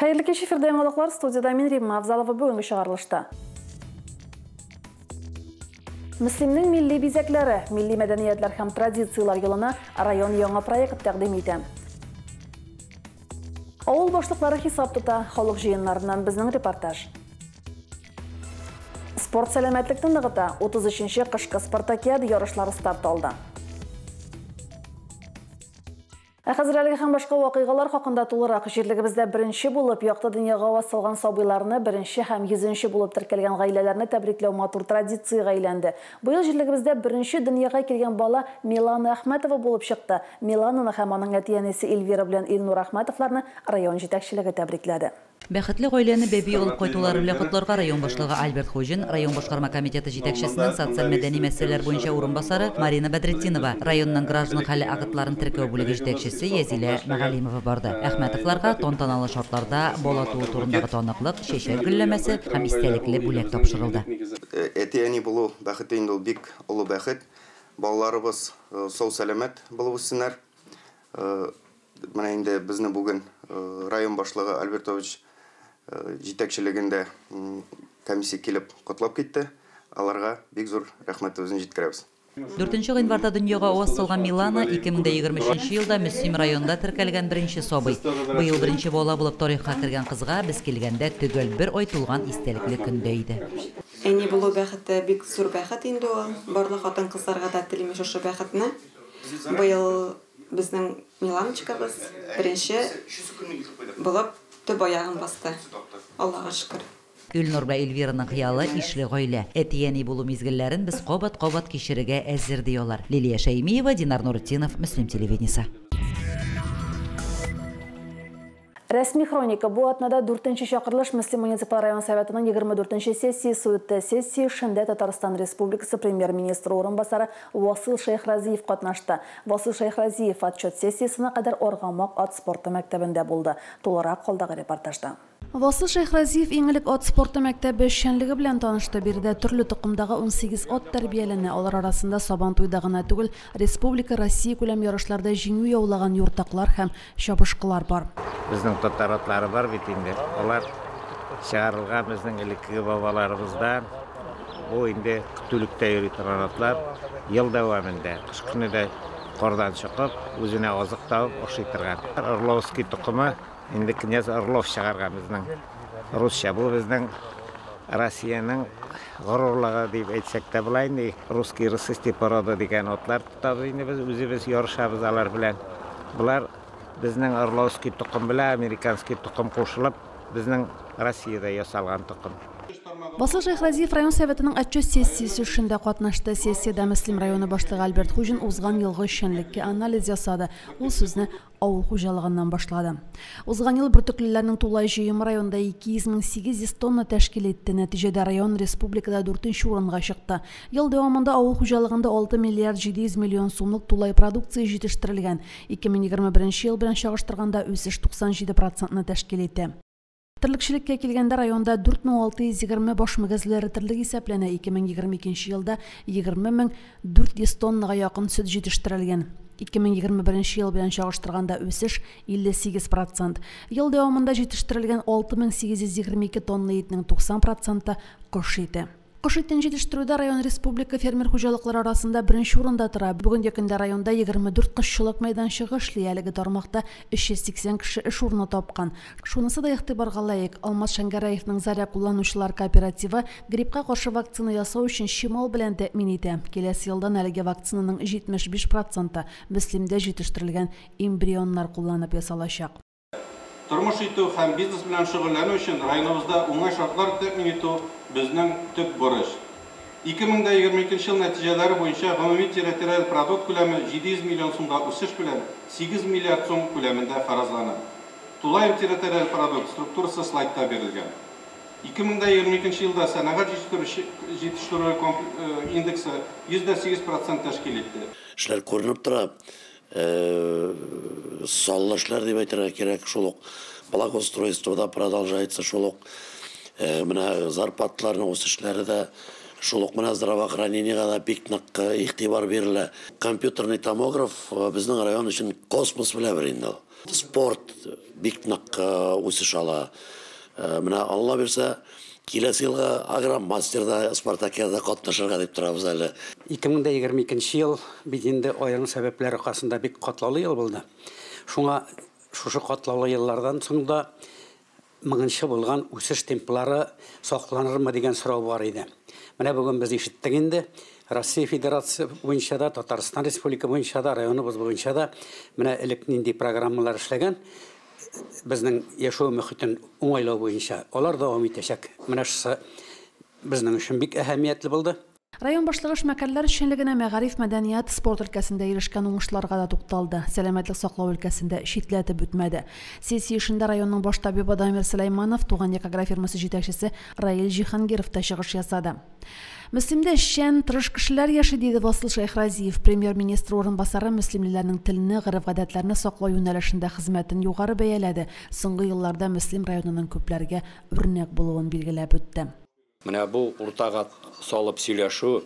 Hayırlı kеш efirde yanılықlar, studiyada мен Римма Авзалова бүгінгі шығарылышты. Müslimnin milli bizekleri, milli medeniyetler hem tradisiyalar yoluna rayon yöңі проект тәқдим ете. Ауыл boşluqları hesap tuta, халық жиынларынан bizning reportaj. Sport selametlikten nығıta 33-ші қышқы Spartakiada yarışları start aldı. Қазір әлгі һәм башқа вақиғалар хақында толығырақ жерлігімізде бірінші болып, яқты дүнияға васылған сабыйларны бірінші һәм 100-ші болып тіркелген ғайлелеріне тәбриклеу матур традицияға айланды. Бұл жерлігімізде бірінші дүнияға келген бала Милана Ахметова болып шықты. Милананы һәм аның әтиянесі Эльвира белән Илнур Ахметовларны район жетекчілігі тәбрикледі. Бәхетле гаиләне бәби алып кайтулары белән котларга район башлыгы Альберт Хужин, район башкарма комитеты җитәкчесенең социаль мәдәни мәсьәләләр буенча урынбасары Марина Бәдретдинова, районның граждан хәле агытларын теркәү бүлеге җитәкчесе Язилә Мәгалимова барды. Әхмәтовларга тантаналы шартларда бала туу турындагы таныклык, шешәр гөлләмәсе һәм истәлекле бүләк тапшырылды. Әтиәни булу бәхете инде ул бик олы бәхет. Балаларыбыз сау сәламәт булып үссеннәр. Менә инде безне бүген район башлыгы Альбертович җитәкчелегендә комиссия килеп котлап китте. Аларга бик зур рәхмәтебезне җиткерәбез. 4-нче гыйнварда дөньяга аваз салган Милана 2023 елда Мөслим районында теркәлгән беренче сабый. Быел беренче бала булып тарихка кергән кызга без килгәндә төгәл бер ай тулган истәлекле көндә иде. Әни булу бәхете бик зур бәхет инде ул. Барлык хатын-кызларга да телим шушы бәхетне. Быел безнең Миланочкабыз беренче булып төп аягын басты. Аллага шөкер. Илнур белән Эльвираның хыялы ишле гаилә. Әтияни булу мизгелләрен без кабат-кабат кичерергә әзер диялар. Лилия Шәймиева, Динар Нуртдинов, Мөслим телевидениесе. Рәсми хроника бу атнада 4-нче чакырылыш Мөслим муниципаль район советының 24-нче сессиясе үтте. Сессия шында Татарстан Республикасы премьер-министры орынбасары Васил Шейхразиев катнашты. Васил Шейхразиев отчет сессиясына кадәр Оргамак ат спорты мәктәбендә булды. Толырак калдагы репортажда. Васил Шейхразиев иңелек ат спорты мәктәбе эшчәнлеге белән танышты. Биредә төрле тукымдагы 18 ат тәрбияләнә. Алар арасында Сабантуйда гына түгел, республика, Россия күләм ярышларда җиңү яулаган юртаклар һәм чабышкылар бар. Безнең татар атлары бар бит инде. Алар чыгарылган безнең элекке бабаларыбыздан. Бу инде көтүлектә йөри торган атлар ел дәвамында кыш көне дә кардан чыгып, үзенә азык табып ашый торган. Орловский тукымы инде князь Орлов чыгарган безнең русча. Бу безнең Россиянең горурлыгы дип әйтсәк тә була инде. Русский рысысти порода дигән атлар тотабыз инде без үзебез ярышабыз алар белән. Булар безнең Орловский тукым белән американский тукым кушылып, безнең Россиядә ясалган тукым. Васил Шейхразиев район советының отчет сессиясе эшендә катнашты. Сессияда Мөслим районы башлыгы Альберт Хужин узган елгы эшчәнлеккә анализ ясады. Ул сүзне авыл хуҗалыгыннан башлады. Узган ел бөртеклеләрнең тулай җыемы районда 2800 тонна тәшкил итте. Нәтиҗәдә район республикада 4-нче урынга чыкты. Ел дәвамында авыл хуҗалыгында 6 миллиард 700 миллион сумлык тулай продукция җитештерелгән. 2021 ел белән чагыштырганда үсеш 97% тәшкил итә. Тірлікшілікке келгенде районда 4620 баш мөгәзләре тірлік исәпләнә. 2022 елда 20400 тоннаға якын сөт җитештерелгән. 2021 ел белән чагыштырганда үсеш 58%. Ел дәвамында җитештерелгән 6822 тонна етнең 90% кош ите. Кош итен җитештерүдә район республика фермер хуҗалыклары арасында беренче урында тора. Бүген якында районда 24 кышчылык мәйданчыгы эшли. Әлеге тармакта 380 кеше эш урыны тапкан. Шунысы да игътибарга лаек. Алмаз Шәңгәрәевнең Заря кулланучылар кооперативы гриппка каршы вакцина ясау өчен чимал белән тәэмин итә. Киләсе елдан әлеге вакцинаның 75% Мөслимдә җитештерелгән эмбрионнар кулланып ясалачак. Тормыш итү һәм бизнес белән шөгыльләнү өчен районыбызда уңай шартлар тәэмин итү безнең төп бурыч. 2022 ел нәтиҗәләре буенча гомуми территориаль продукт күләме 700 миллион сумга үсеш белән 8 миллиард сум күләмендә фаразлана. Тулай территориаль продукт структурасы слайдта бирелгән. 2022 елда сәнәгать җитештерү индексы 108% тәшкил итте. Эшләр күренеп тора. Саллашлар дип әйтергә кирәк, шул ук благоустройствода продолжается, шул ук менә зарплатларның үсешләре дә Шолок мына здравоохранениега да бик нык игътибар бериле. Компьютерный томограф безнең район өчен космос белән бер инде. Спорт бик нык үсеш ала. Менә Алла берсә, киләсе елга агромастерда, спартакиадада катнашырга дип торабыз әле. 2022 ел бит инде аерым сәбәпләр аркасында бик катлаулы ел булды. Шуңа шушы катлаулы еллардан соң да мыңынчы булган үсеш темплары сакланырмы дигән сорау бар иде. Менә бүген без ишеттек инде. Россия Федерация буенча да, Татарстан Республика буенча да, районыбыз буенча да менә элек нинди программалар эшләгән. Безнең яшәү мөхитен уңайлау буенча алар дәвам итәчәк. Менә шусы безнең өчен бик әһәмиятле булды. Район башлыгы эшмәкәрләр эшчәнлегенә мәгариф, мәдәният, спорт өлкәсендә ирешкән уңышларга да тукталды. Сәламәтлек саклау өлкәсендә шитләтеп үтмәде. Сессия эшендә районның баш табибы Дамир Сөләйманов, Туган Экограф фирмасы җитәкчесе Раил Җиһангиров та чыгыш ясады. Мөслимдә эшчән, тырыш кешеләр яши, диде Васыл Шәйхразиев. Премьер-министр орынбасары мөслимлеләрнең теленне, гореф-гадәтләрне саклау юнәлешендә хезмәтен югары бәяләде. Соңгы елларда мөслим районының күпләргә үрнәк булуын билгеләп үтте. Менә бу уртага салып сөйләшү,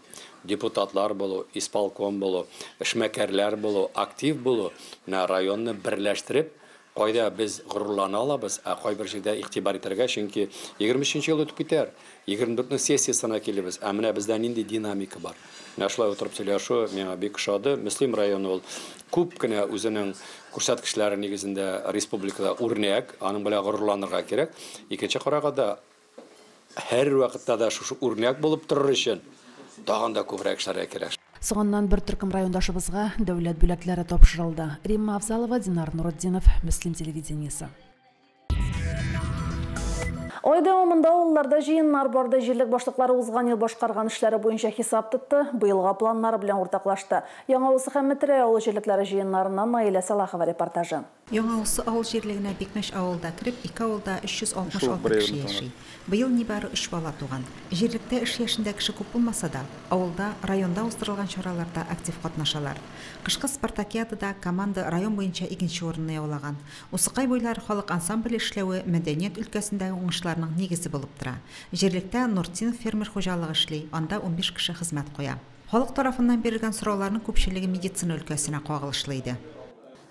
депутатлар булу, исполком булу, эшмәкәрләр булу, актив булу, менә районны берләштереп, кайда без горурлана алабыз, кайбер җирдә игътибар итәргә, чөнки 23нче ел үтеп китәр, 24нче сессиясына килебез, менә бездә нинди динамика бар. Менә шулай утырып сөйләшү миңа бик ошады. Мөслим районы ул күп кенә үзенең күрсәткечләре нигезендә республикада үрнәк, аның белән горурланырга кирәк. Икенче караганда һәр вакытта да шушы үрнәк булып торыр өчен тагын да күбрәк эшләргә кирәк. Соңыннан бер төркем райондашыбызга дәүләт бүләкләре тапшырылды. Римма Авзалова, Динар Нуруддинов, Мөслим телевидениесе. Ай дәвамында авылларда җыеннар барды. Җирлек башлыклары узган ел башкарган эшләре буенча хисап тотты, быелга планнары белән уртаклашты. Яңавысы һәм Мәтрә авыл җирлекләре җыеннарыннан Наилә Салахова репортажы. Яңавысы авыл җирлегенә Бикмәш авылда кирип, 2 авылда 366 кеше яши. Быел нибары 3 бала туган. Җирлектә эш яшендә кеше күп булмаса да, авылда, районда уздырылган чараларда актив катнашалар. Кышкы спартакиадада команда район буенча 2нче урынны яулаган. Усыкай буйлары халык ансамбле эшләве мәдәният өлкәсендәге уңышларның нигезе булып тора. Җирлектә Нуртин фермер хуҗалыгы эшли, анда 15 кеше хезмәт куя. Халык тарафыннан бирелгән сорауларның күпчелеге медицина өлкәсенә кагылышлы иде.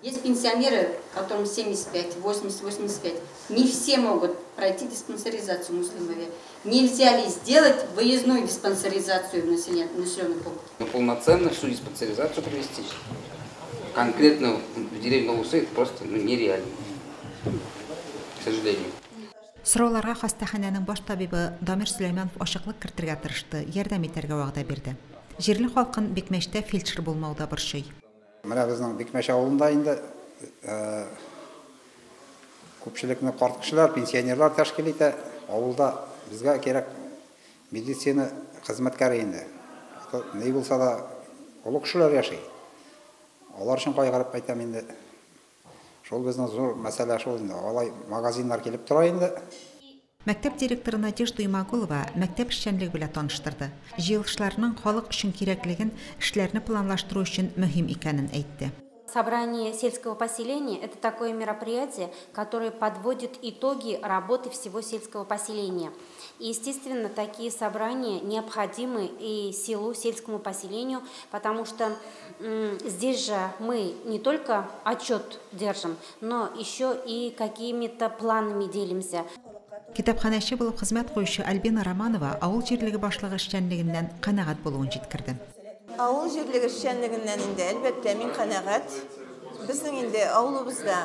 Есть пенсионеры, которым 75, 80, 85. Не все могут пройти диспансеризацию в Муслимове. Нельзя ли сделать выездную диспансеризацию в населенных пунктах? Полноценно всю диспансеризацию провести. Конкретно в деревне Новосы это просто нереально. К сожалению. Сорауларга хастаханәнең баш табибы Дамир Сөләйманов ачыклык кертергә тырышты, ярдәм итәргә вәгъдә бирде. Җирле халкын Бикмәштә фельдшер булмауда борчый. Менә безнең Бикмәш авылында инде күпчелекне карт кешеләр, пенсионерлар тәшкил итә. Авылда безгә кирәк медицина хезмәткәре инде. Ни булса да олы кешеләр яши. Алар өчен кайгырып әйтәм инде. Шул безнең зур мәсьәлә шул инде. Алай магазиннар килеп тора инде. Мәктәп директоры Надежда Имагулова мәктәп эшчәнлеге белән таныштырды. Җыелышларның халык өчен кирәклеген, эшләрне планлаштыру өчен мөһим икәнен әйтте. Собрание сельского поселения – это такое мероприятие, которое подводит итоги работы всего сельского поселения. И, естественно, такие собрания необходимы и селу, сельскому поселению, потому что здесь же мы не только отчет держим, но еще и какими-то планами делимся. Китапханәче булып хезмәт куючы Альбина Романова авыл җирлеге башлыгы эшчәнлегеннән канәгать булуын җиткерде. Авыл җирлеге эшчәнлегеннән инде әлбәттә мин канәгать. Безнең инде авылыбызда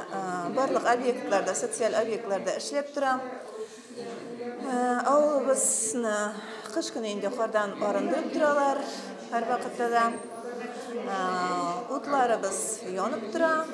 барлык объектларда, социаль объектларда эшләп тора. Авылыбызны кыш көне инде кардан арындырып торалар, һәр вакытта да. Утларыбыз янып тора.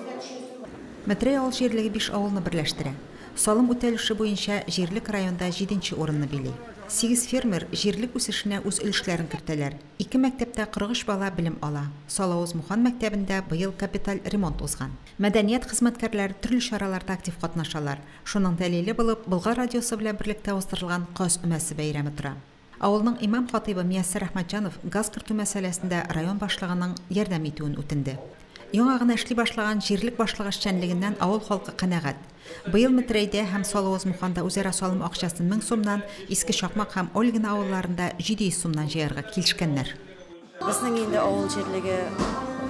Мәтрә авыл җирлеге 5 авылны берләштерә. Салым үтәлеше буенча җирлек районда 7нче урынны били. 8 фермер җирлек үсешенә үз өлешләрен кертәләр. 2 мәктәптә 43 бала белем ала. Салавыз Мухан мәктәбендә быел капиталь ремонт узган. Мәдәният хезмәткәрләре төрле чараларда актив катнашалар. Шуның дәлиле булып, Болгар радиосы белән берлектә уздырылган Каз өмәсе бәйрәме тора. Авылның имам хатибы Мияссәр Әхмәтҗанов газ кертү мәсьәләсендә район башлыгының ярдәм итүен үтенде. Яңа гына эшли башлаган җирлек башлыгы эшчәнлегеннән авыл халкы канәгать. Быел Метрәйдә һәм Салавыз Муханда үзара салым акчасын 1000 сумнан, Иске Шакмак һәм Ольгина авылларында 700 сумнан җыярга килешкәннәр. Безнең инде авыл җирлеге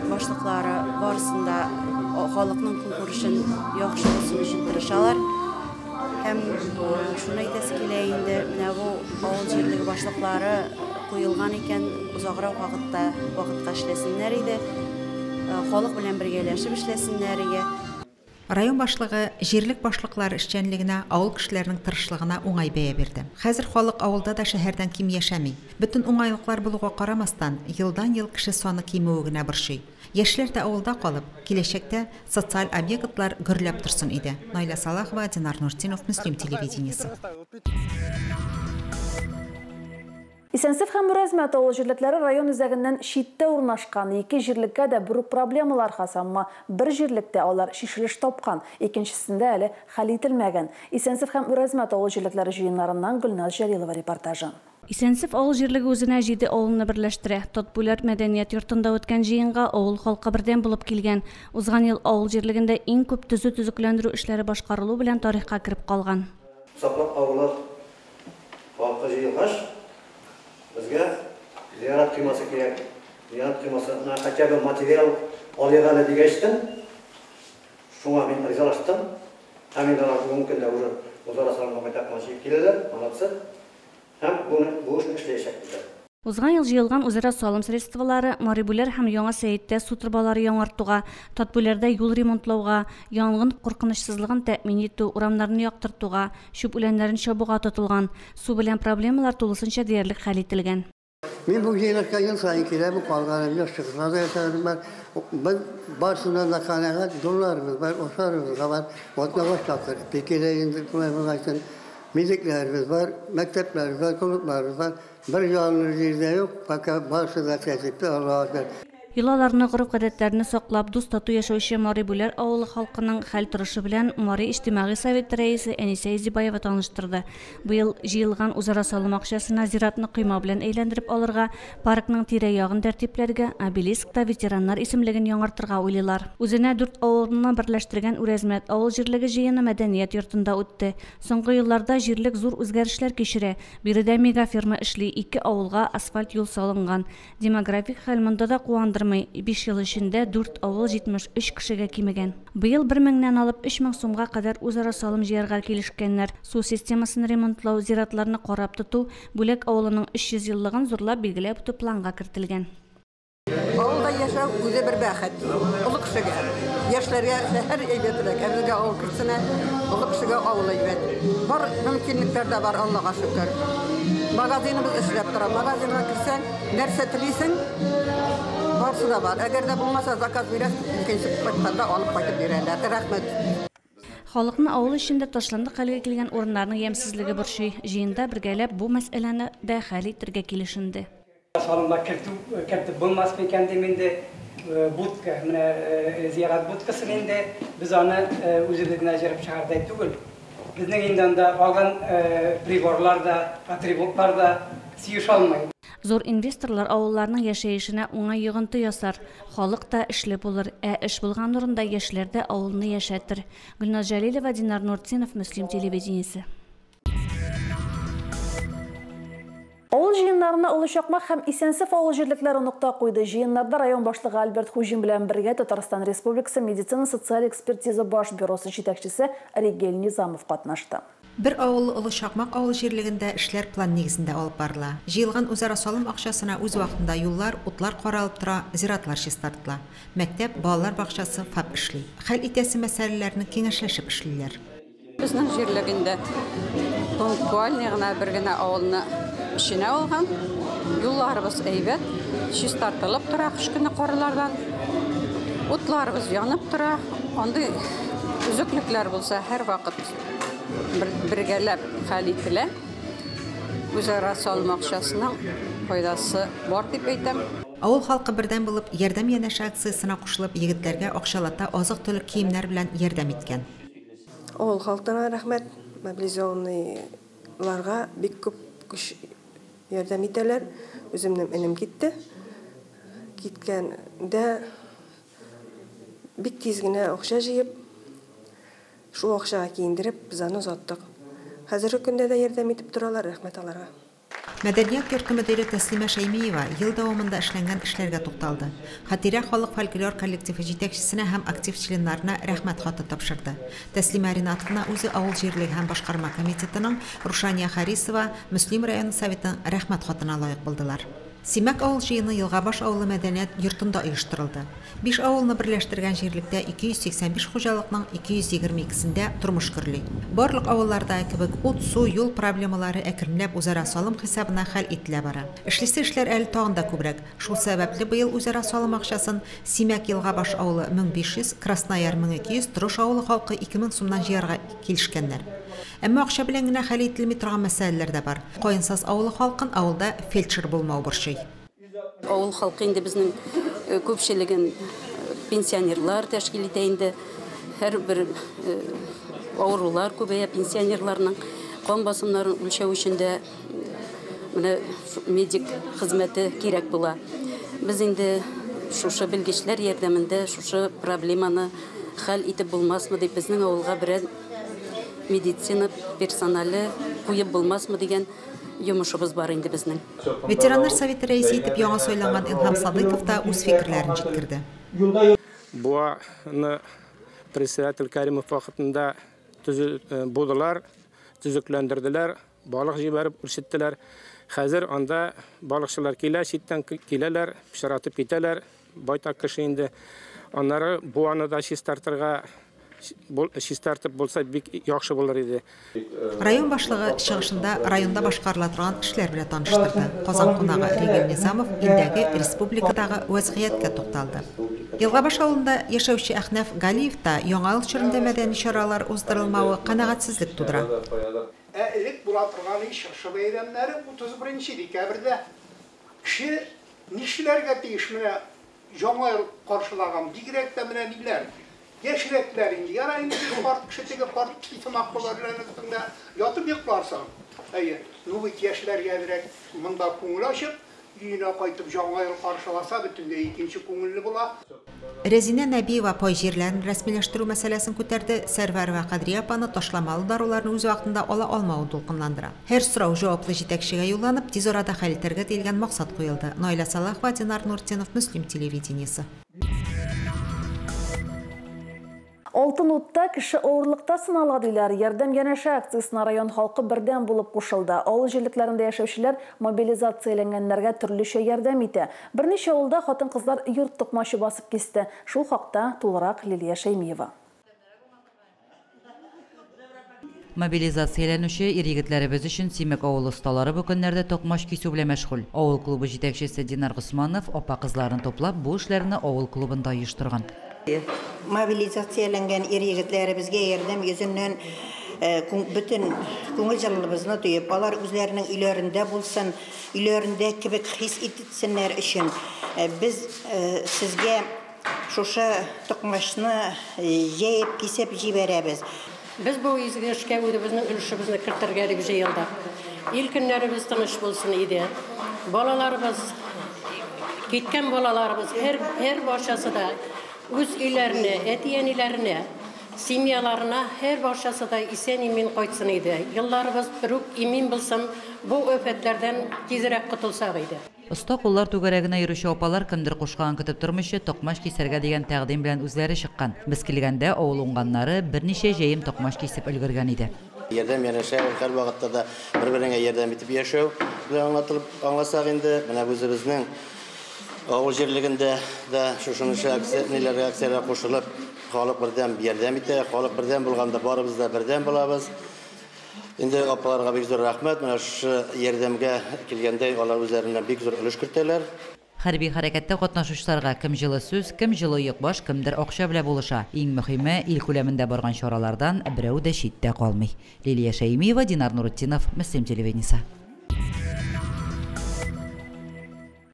башлыклары барысында халыкның күренешен яхшы булсын өчен тырышалар. Һәм шуны әйтәсе килә инде, менә бу авыл җирлеге башлыклары куелган икән, узаграк вакытка эшләсеннәр иде. Халык белән бергәләшеп эшләсеннәр иде. Район башлыгы җирлек башлыклары эшчәнлегенә, авыл кешеләренең тырышлыгына уңай бәя бирде. Хәзер халык авылда да шәһәрдән ким яшәми. Бөтен уңайлыклар булуга карамастан, елдан-ел кеше саны кимүе генә борчый. Яшьләр дә авылда калып, киләчәктә социаль объектлар гөрләп торсын иде. Найла Салахова, Динар Нуртинов, Муслим телевидениесе. Исәнсев һәм Мөрәзмәт авыл җирлекләре район үзәгеннән читтә урнашкан. Ике җирлеккә дә бер проблемалар хасамма. Бер җирлектә алар шишелеш тапкан, икенчесендә әле хәл ителмәгән. Исәнсев һәм Мөрәзмәт авыл җирлекләре җыеннарыннан Гөлназ Җәлилова репортажы. Исәнсев авыл җирлеге үзенә 7 авылны берләштерә. Татбүләр мәдәният йортында үткән җыенга авыл халкы бердән булып килгән. Узган ел авыл җирлегендә иң күп төзекләндерү эшләре башкарылу белән тарихка кирип калган. Саклап авыллар халкы җыелгач, bizga ziyorat qilmasa kerak. Ziyorat qilmasa, хотя бы материал olgan degashdim. Shunga men rizolashdim. Hamidlar bugungi kunda уже o'zaro salomga taqmashib keldilar, молодцы. Ham bu ishni ishlayapti. Узган ел җыелган үзара салым средстволары Марибүләр һәм Яңа Сәйиттә су трубалары яңартуга, Татбүләрдә юл ремонтлауга, янгын куркынычсызлыгын тәэмин итү, урамнарны яктыртуга, чүп үләннәрен чабуга тотылган. Су белән проблемалар тулысынча диярлек хәл ителгән. Мен бу җыелышка ел саен киләм, калганым яшьләрдә яшәдем. Без барсыннан да канәгать долларыбыз бар, ошарыбыз бар. Ватна башлап, пекеле инде күмәгән müziklerimiz var, mekteplerimiz var, kulüplerimiz var. Bir yanlı yerde yok, fakat barışı da çeşitli Allah'a emanet. Йолаларны, гореф-гадәтләрне саклап, дус тату яшәүче Марибүләр авылы халкының хәл торышы белән Мари иҗтимагый совет рәисе Әнисә Изибаева таныштырды. Быел җыелган үзара салым акчасына зиратны койма белән әйләндереп алырга, паркның тирә-ягын тәртипләргә, обелискта ветераннар исемлеген яңартырга уйлыйлар. Үзенә 4 авылны берләштергән Үрәзмәт авыл җирлеге җыены мәдәният йортында үтте. Соңгы елларда җирлек зур үзгәрешләр кичерә. Биредә мегафирма эшли, 2 авылга асфальт юл салынган. Демографик хәл монда да куандырмый. 5 ел эчендә 4 авыл 73 кешегә кимегән. Быел 1000-нән алып 3000 сумга кадәр үзара салым җыярга килешкәннәр. Су системасын ремонтлау, зиратларны карап тоту, Бүләк авылының 300 еллыгын зурлап билгеләп үтү планга кертелгән. Авылда яшәү үзе бер бәхет. Олы кешегә, яшьләргә һәр әйбәтлек, әбезгә авыл кешесенә, олы кешегә авыл әйбәт. Бар мөмкинлекләр дә бар, Аллаһка шөкер. Магазиныбыз эшләп тора. Магазинга кирсәң, нәрсә телисең? Барсы да бар. Әгәр дә булмаса, заказ бирәс, икенче кайтканда алып кайтып бирәләр. Рәхмәт. Халыкны авыл эчендә ташландык хәлгә килгән урыннарның ямсызлыгы борчый. Җыенда бергәләп бу мәсьәләне дә хәл итәргә килешенде. Салымга кертеп булмас микән дименде будка, менә зиярат будкасы инде без аны үзебезгә җырып чыгарды түгел. Безнең инде анда алган приборлар да, атрибутлар да сөеш алмый. Зур инвесторлар авылларның яшәешенә уңай йогынты ясар. Халык та эшле булыр, эш булган урында яшьләр дә авылны яшәтер. Гөлназ Җәлилова, Динар Нуртинов, Муслим телевидениесе. Авыл җыеннарына Олы Шакмак һәм Исәнсев авыл җирлекләре нукта куйды. Җыеннарда район башлыгы Альберт Хуҗин белән бергә Татарстан Республикасы медицина-социаль экспертиза баш бюросы җитәкчесе Ригель Низамов катнашты. Бер авыл Олы Шакмак авыл җирлегендә эшләр план нигезендә алып барыла. Җыелган үзара салым акчасына үз вакытында юллар, утлар каралып тора, зиратлар чистартыла. Мәктәп, балалар бакчасы фаб эшли. Хәл итәсе мәсьәләләрне киңәшләшеп эшлиләр. Безнең җирлегендә пунктуаль гына бер генә авылны эшенә алган. Юлларыбыз әйбәт, чистартылып тора кыш көне карлардан. Утларыбыз янып тора. Андый үзеклекләр булса һәр вакыт бергәләп хәл ителә. Үзара салым акчасының файдасы бар дип әйтәм. Авыл халкы бердәм булып, ярдәм янәшә акциясына кушылып, егетләргә акчалата азык-төлек киемнәр белән ярдәм иткән. Авыл халкына рәхмәт, мобилизованныйларга бик күп көч ярдәм итәләр. Үземнең энем китте. Киткәндә бик тиз генә акча җыеп, шул акчага киендереп, без аны озаттык. Хәзерге көндә дә ярдәм итеп торалар, рәхмәт аларга. Мәдәният йорты мөдире Тәслимә Шәймиева ел дәвамында эшләнгән эшләргә тукталды. Хатирә халык фольклор коллективы җитәкчесенә һәм актив членнарына рәхмәт хаты тапшырды. Тәслимә Ринатовна үзе авыл җирлеге һәм башкарма комитетының, Рушания Харисова Мөслим районы советының рәхмәт хатына лаек булдылар. Симәк авыл җыены Елгабаш авылы мәдәният йортында оештырылды. 5 авылны берләштергән җирлектә 285 хуҗалыкның 222сендә тормыш көрли. Барлык авылларда кебек ут, су, юл проблемалары әкренләп үзара салым хисабына хәл ителә бара. Эшлисе эшләр әле тагын да күбрәк. Шул сәбәпле быел үзара салым акчасын Симәк Елгабаш авылы 1500, Краснояр 1200, Трош авылы халкы 2000 сумнан җыярга килешкәннәр. Әмма акча белән генә хәл ителми торган мәсьәләләр дә бар. Каенсаз авылы халкын авылда фельдшер булмау борчый. Авыл халкы инде безнең күпчелеген пенсионерлар тәшкил итә инде. Һәрбер авырулар күбәя пенсионерларның кан басымнарын үлчәү өчен дә менә медик хезмәте кирәк була. Без инде шушы белгечләр ярдәмендә шушы проблеманы хәл итеп булмасмы дип безнең авылга берәр медицина персоналы куеп булмасмы дигән йомышыбыз бар инде безнең. Ветераннар советы рәисе итеп яңа сайланган Илһам Садыйков та үз фикерләрен җиткерде. Буаны председатель Каримов вакытында булдылар, төзекләндерделәр, балык җибәреп күрсәттеләр. Хәзер анда балыкчылар килә, читтән киләләр, пешратып китәләр, байтак кеше инде. Аннары буаны да чистартырга чистартып булса бик яхшы булыр иде. Район башлыгы чыгышында районда башкарыла торган эшләр белән таныштырды. Казан кунагы Ригель Низамов илдәге республикадагы вазгыятькә тукталды. Елгабаш авылында яшәүче Әхнәф Галиев та яңа ел чорында мәдәни чаралар уздырылмавы канәгатьсезлек тудыра. Элек була торган чыршы бәйрәмнәре 31 декабрьдә кеше нишләргә тиеш менә яңа ел каршылаган бигрәк тә менә ниләр Yaşlıkların yarayın bir part kişiye part kitap kullanırlarında yatıp yıklarsan. Ayı, nubit yaşlar gelerek mında kumlaşıp yine kayıtıp canlı karşılasa bütün de ikinci kumullu bula. Резина Нәбиева пай җирләрен рәсмиләштерү мәсьәләсен күтәрде. Сәрвәр ва Кадрия апаны ташламалы даруларны үз вакытында ала алмауын дулкынландыра. Һәр сорау җаваплы җитәкчегә юлланып, тиз арада хәл итәргә диелгән максат куелды. Наиля Салахова, Динар Нуртдинов, Мөслим телевидениесе. Алтын утта кеше авырлыкта сынала диләр. Ярдәм янәшә акциясына район халкы бердәм булып кушылды. Авыл җирлекләрендә яшәүчеләр мобилизацияләнгәннәргә төрлечә ярдәм итә. Берничә авылда хатын-кызлар йорт тукмачы басып кисте. Шул хакта тулырак Лилия Шәймиева. Мобилизацияләнүче ир-егетләребез өчен Симәк авылы осталары бу көннәрдә токмаш кисү белән мәшгуль. Авыл клубы җитәкчесе Динар Госманов апа кызларын топлап бу эшләрне авыл клубында оештырган. Мобилизацияләнгән ир-егетләребезгә ярдәм йөзеннән bütün күңел җылылыгыбызны тоеп, алар үзләренең өйләрендә булсын, өйләрендә кебек хис итсеннәр өчен без сезгә шушы токмашны җәеп кисеп җибәрәбез. Biz bu izgə эшкә үзебезнең өлешебезне кертергә дип җыелдык. Ил көннәребез тыныч булсын иде. Балаларыбыз, киткән балаларыбыз һәр барчасы да үз өйләренә, әти-әниләренә, семьяларына һәр барчасы да исән-имин кайтсын иде. Елларыбыз бер үк имин булсын, бу афәтләрдән тизрәк котылсак иде. Оста куллар түгәрәгенә йөрүче апалар кемдер кушкан көтеп тормыйча токмаш кисәргә дигән тәкъдим белән үзләре чыккан. Без килгәндә авыл уңганнары берничә җәем токмаш кисеп өлгергән иде. Ярдәм янәшә һәр вакытта да бер-береңә ярдәм итеп яшәү белән аңласак инде, менә үзебезнең авыл җирлегендә дә шушынча акцияләргә кушылып, халык бердәм ярдәм итә, халык бердәм булганда барыбыз да бердәм булабыз. Инде апаларга бик зур рәхмәт, менә шу ярдәмгә килгәндә алар үзләреннән бик зур өлеш кертәләр. Хәрби хәрәкәттә катнашучыларга кем җылы сүз, кем җылы йокбаш, кемдер акча белән булыша. Иң мөһиме, ил күләмендә барган чаралардан берәү дә читтә калмый. Лилия Шәймиева, Динар Нуртдинов, Мөслим телевидениесе.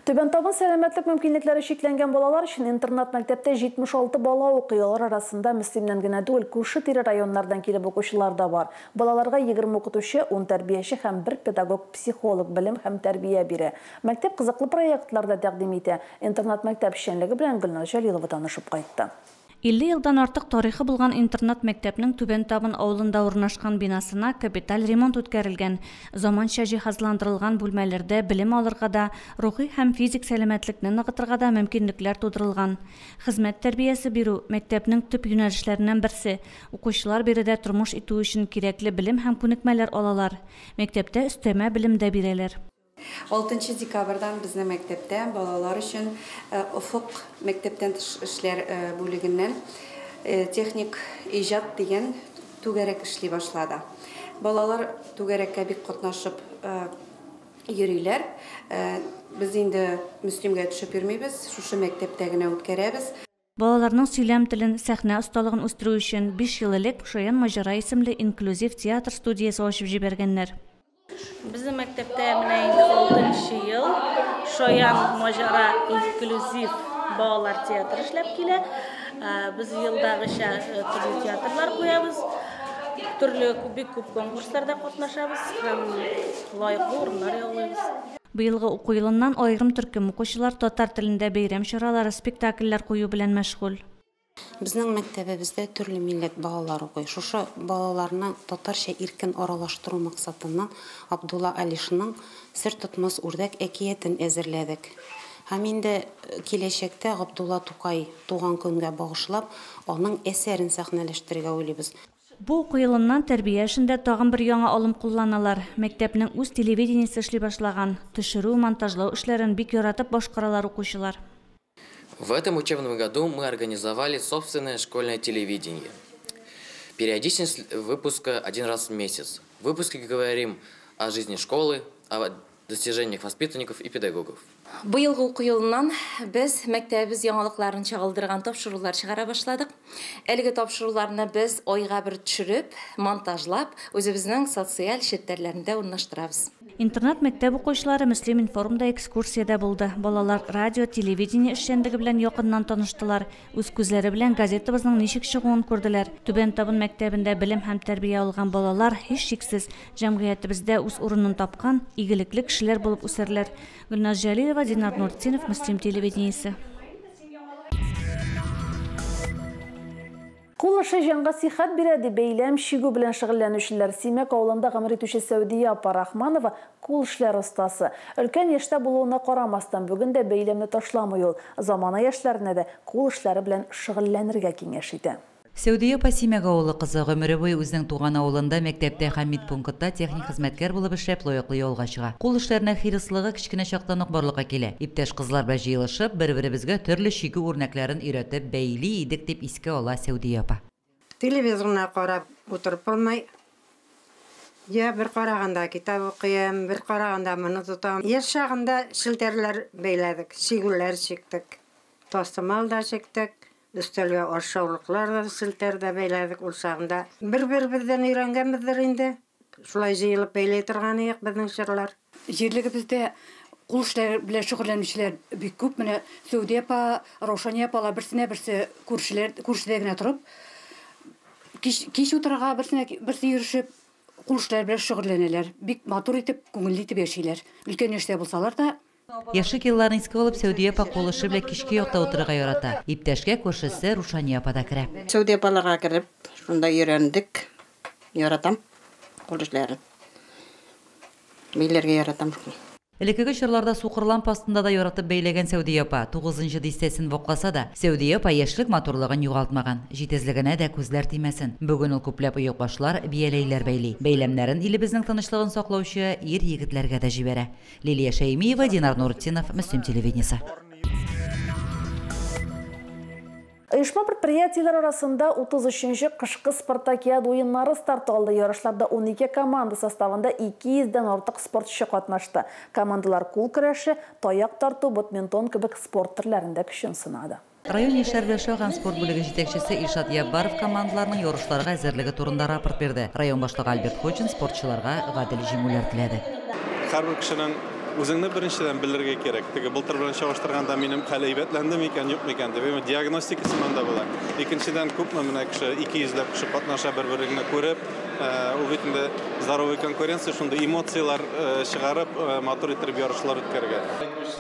Түбән табын сәламәтлек мөмкинлекләре шикләнгән балалар өчен интернат мәктәптә 76 бала укый. Алар арасында Мөслимнән генә түгел, күрше-тирә районнардан килеп укучылар да бар. Балаларга 20 укытучы, 10 тәрбияче һәм 1 педагог-психолог белем һәм тәрбия бирә. Мәктәп кызыклы проектларда тәкъдим итә. Интернат мәктәп эшчәнлеге белән Гөлназ Җәлилова танышып кайтты. 50 елдан артық тарихы булган интернат мәктәпнең Түбән Табын авылында урнашкан бинасына капиталь ремонт үткәрелгән. Заманча җиһазландырылган бүлмәләрдә белем алырга да, рухи һәм физик сәламәтлекне ныгытырга да мөмкинлекләр тудырылган. Хезмәт тәрбиясе бирү мәктәпнең төп юнәлешләреннән берсе. Укучылар биредә тормыш итү өчен кирәкле белем һәм күнекмәләр алалар. Мәктәптә өстәмә белем дә бирәләр. 6 декабрдан безнең мәктәптә балалар өчен Уфук мәктәптән тыш эшләр бүлегеннән техник иҗат дигән түгәрәк эшли башлады. Балалар түгәрәккә бик катнашып йөриләр. Без инде Мөслимгә төшеп йөрмибез, шушы мәктәптә генә үткәрәбез. Балаларның сөйләм телен, сәхнә осталыгын үстерү өчен 5 ел элек Шаян Маҗара исемле инклюзив театр студиясе ачып җибәргәннәр. Bizim мәктәптә менә инде 6 ел Шаян Маҗара инклюзив балалар театры эшләп килә. Без елдагыча төрле театрлар куябыз. Төрле бик күп конкурсларда катнашабыз һәм лаеклы урыннар яулыйбыз. Быелгы уку елыннан айрым төркем укучылар татар телендә бәйрәм чаралары, спектакльләр кую белән мәшгуль. Безнең мәктәбебездә төрле милләт балалар укый. Шушы балаларны татарча иркен аралаштыру максатыннан Абдулла Алишның Сер тотмас үрдәк әкиятен әзерләдек. Һәм инде киләчәктә Абдулла Тукай туган көнгә багышлап, аның әсәрен сәхнәләштерергә уйлыйбыз. Бу уку елыннан тәрбия эшендә тагын бер яңа алым кулланалар. Мәктәпнең үз телевидениесе эшли башлаган. Төшерү, монтажлау эшләрен бик яратып башкаралар укучылар. В этом учебном году мы организовали собственное школьное телевидение. Периодичность выпуска 1 раз в месяц. В выпуске говорим о жизни школы, о достижениях воспитанников и педагогов. Быелгы уку елыннан без мәктәбебез яңалыкларын чагылдырган тапшырулар чыгара башладык. Әлеге тапшыруларны без айга бер төшереп, монтажлап, үзебезнең социаль челтәрләрендә урнаштырабыз. Интернат мәктәп укучылары Мөслим информда экскурсиядә булды. Балалар радио, телевидение эшчәнлеге белән якыннан таныштылар. Үз күзләре белән газетабызның ничек чыгуын күрделәр. Түбән Табын мәктәбендә белем һәм тәрбия алган балалар һич шиксез җәмгыятебездә үз урынын тапкан, игелекле кешеләр булып үсәрләр. Гөлназ Җәлилова, Динар Нуртдинов, Мөслим телевидениесе. Кул эше җанга сихәт бирә бәйләм шигү белән шөгыльләнүчеләр. Симәк авылында гомер итүче Сәүдия апа Рахманова кул эшләре остасы. Өлкән яшьтә булуына карамастан бүген дә бәйләмне ташламый ул. Замана яшьләренә дә кул эшләре белән шөгыльләнергә киңәш итә. Сәүдия апа Симәк авылы кызы гомере буе үзенең туган авылында мәктәптә һәм медпунктта техник хезмәткәр булып эшләп лаеклы ялга чыга. Кул эшләренә хирыслыгы кичкенә чактан ук барлыкка килә. Иптәш кызлар белән җыелышып, бер-беребезгә төрле шигү үрнәкләрен өйрәтеп бәйли идек дип искә ала Сәүдия апа. Телевизорна карап утырып булмай. Я бер караганда китап укыйм, бер караганда моны тотам. Яшь чагында шелтәрләр бәйләдек, шигүлләр чиктек. Тастымал да чиктек. Өстәлгә ашаулыклар да шелтәрдә бәйләдек ул чагында. Бер-беребездән өйрәнгәнбездер инде. Шулай җыелып бәйләй торган идек безнең чырлар. Җирлегебездә кул эшләре белән шөгыльләнүчеләр бик күп. Менә Сәүдия апа, Равшания апалар берсенә берсе күршедә генә торып, кич утырага берсе йөришеп, кул эшләре белән шөгыльләнәләр. Бик матур итеп, күңелле итеп яшиләр. Өлкән яшьтә булсалар да Яшьлек елларын искә алып Сәүдия апа кул эше белән кичке якта утырырга ярата. Иптәшкә күршесе Рушания апа да керә. Сәүдия апаларга кереп, шунда өйрәндек. Яратам кул эшләрен. Бәйләргә яратам. Элекеге чорларда сукыр лампасында да яратып бәйләгән Сәүдия апа 9-нчы дистәсен вакласа да, Сәүдия апа яшьлек матурлыгын югалтмаган. Җитезлегенә дә күзләр тимәсен. Бүген ул күпләп оек башлар, бияләйләр бәйли. Бәйләмнәрен илебезнең тынычлыгын саклаучы ир-егетләргә дә җибәрә. Лилия Шәймиева, Динар Нуртдинов, Мөслим телевидениесе. Оешма предприятиеләр арасында 33-нче кышкы спартакиада уеннары старт алды. Ярышларда 12 команда составында 200-дән артык спортчы катнашты. Командалар кул көрәше, таяк тарту, бадминтон кебек спорт төрләрендә көчен сынады. Район яшьләр белән һәм спорт бүлеге җитәкчесе Илшат Яббаров командаларның ярышларга әзерлеге турында рапорт бирде. Район башлыгы Альберт Хочин спортчыларга гадел җиңүләр теләде. Һәрбер кешенең үзеңне беренчедән белергә кирәк. Теге былтыр белән чагыштырганда минем хәл әйбәтләндеме икән, юкмы икән дип диагностикасы монда була. Икенчедән күпме менә кеше 200 кеше катнаша бер-берегенә күреп, ул бит инде здоровый конкуренция, шундый эмоциялар чыгарып, матур итеп ярышлар үткәргән.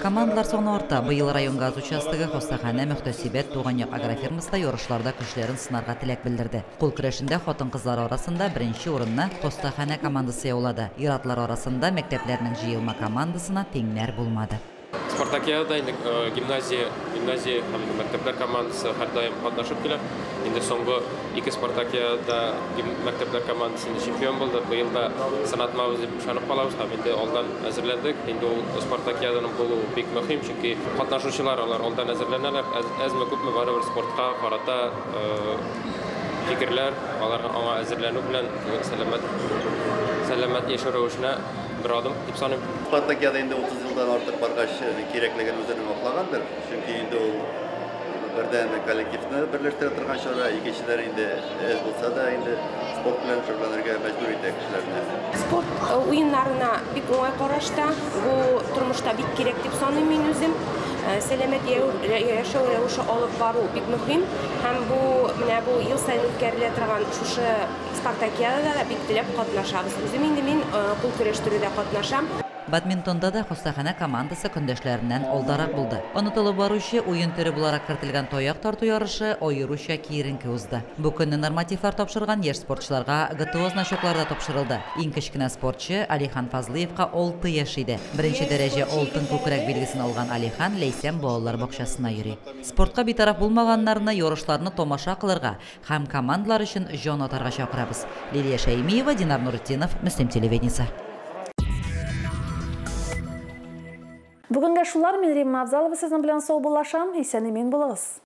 Командалар саны арта. Быел район газ участогы хостахана мөхтәсибәт туган як агрофермасында ярышларда көчләрен сынарга теләк белдерде. Кул көрәшендә хатын-кызлар арасында беренче урынны хостахана командасы яулады. Иратлар арасында мәктәпләрнең җыелма командасына тиңнәр булмады. Спартакиадада гимназия һәм мәктәпләр командасы һәр даим катнашып килә. Инде соңгы 2 спартакиадада мәктәпләр командасы чемпион булды. Быел да сынатмабыз дип ышанып калабыз һәм инде алдан әзерләндек. Инде ул спартакиаданың булуы бик мөһим, чөнки катнашучылар алар алдан әзерләнәләр. Әзме күпме барыбер спортка карата фикерләр, аларга аңа әзерләнү белән сәламәт яшәү рәвешенә bir adım dip sanıyorum. Spartakiyada indi 30 yıldan artık bargaç kerekligen üzerine oklagandır. Çünkü indi o birden kolektifni birleştirip turgan şora ikisiler indi ez bolsa da indi sport bilen şug'ullanarga majbur etdi kishilarni. Sport o'yinlarini bik o'ng'ay qarashda, bu turmushda bik kerak deb sanayman o'zim. Selamat yashash ravishi olib boruv bik muhim. Ham bu mana bu yil sayin o'tkaziladigan shu Spartakiyada bik tilab qatnashamiz. O'zim endi men qo'l kurash turida qatnasham. Badmintonda da хостахана командасы көндәшләреннән алдарак булды. Онытылып баручы уен төре буларак кертелгән таяк тарту ярышы аеруча киеренке узды. Бу көнне нормативлар тапшырган яшь спортчыларга ГТО значоклары тапшырылды. Иң кечкенә спортчы Алихан Фазлыевка 6 яшь иде. Беренче дәрәҗә алтын күкрәк билгесен алган Алихан Ләйсән балалар бакчасына йөри. Спортка битараф булмаганнарны ярышларны томаша кылырга һәм командалар өчен җан атарга чакырабыз. Лилия Шәймиева, Динар Нуретдинов, Мөслим телевидениесе. Бүгінгі шулар мен Римма Абзалова сезон белән сау булашам, исән-имин булыгыз.